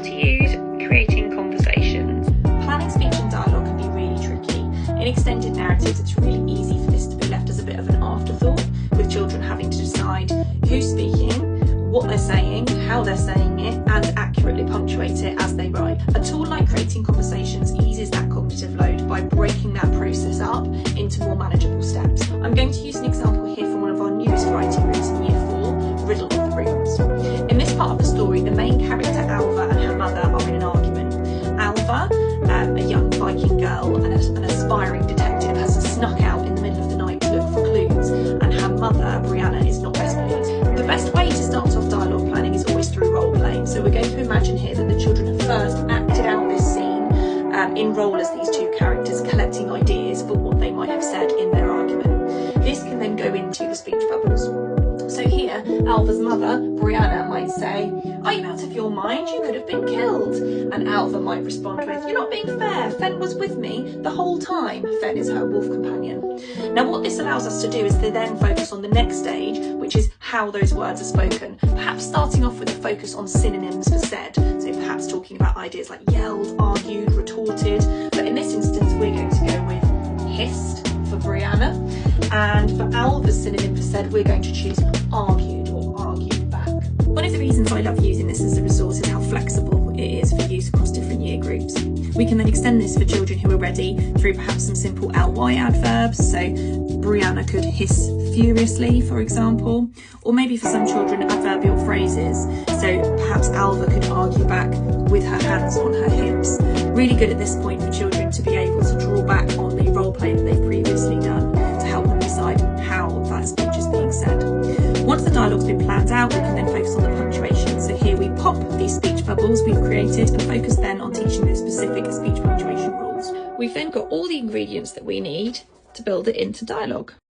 to use creating conversations. Planning speech and dialogue can be really tricky. In extended narratives, it's really easy for this to be left as a bit of an afterthought, with children having to decide who's speaking, what they're saying, how they're saying it, and accurately punctuate it as they write. A tool like Creating Conversations eases that cognitive load by breaking that process up into more manageable steps. I'm going to use an example here from one of our newest writing groups in Year 4, Riddle of the Rooms. In this part of the story, the main character Alva and her mother are in an argument. Alva, a young Viking girl and an aspiring detective, has snuck out in the middle of the night to look for clues, and her mother, Brianna, is not best pleased. The best way to start off dialogue planning is always through role playing, so we're going to imagine here that the children have first acted out this scene in role as these two characters, collecting ideas for what they might have said in their argument. This can then go into the speech bubbles. So here, Alva's mother, Brianna, might say, "Are you out of your mind? You could have been killed." And Alva might respond with, "You're not being fair. Fen was with me the whole time." Fen is her wolf companion. Now what this allows us to do is to then focus on the next stage, which is how those words are spoken. Perhaps starting off with a focus on synonyms for said. So perhaps talking about ideas like yelled, argued, retorted. But in this instance, we're going to go with hissed for Brianna. And for Alva's synonym for said, we're going to choose argued or argued back. One of the reasons I love using this as a resource is how flexible it is for use across different year groups. We can then extend this for children who are ready through perhaps some simple ly adverbs. So Brianna could hiss furiously, for example, or maybe for some children adverbial phrases. So perhaps Alva could argue back with her hands on her hips. Really good at this point for children to be able to draw back on the role play that they've previously done to help them decide how that speech is being said. Once the dialogue's been planned out, we can then focus on the punctuation. So here we pop these speech bubbles we've created and focus then on teaching the specific speech punctuation rules. We've then got all the ingredients that we need to build it into dialogue.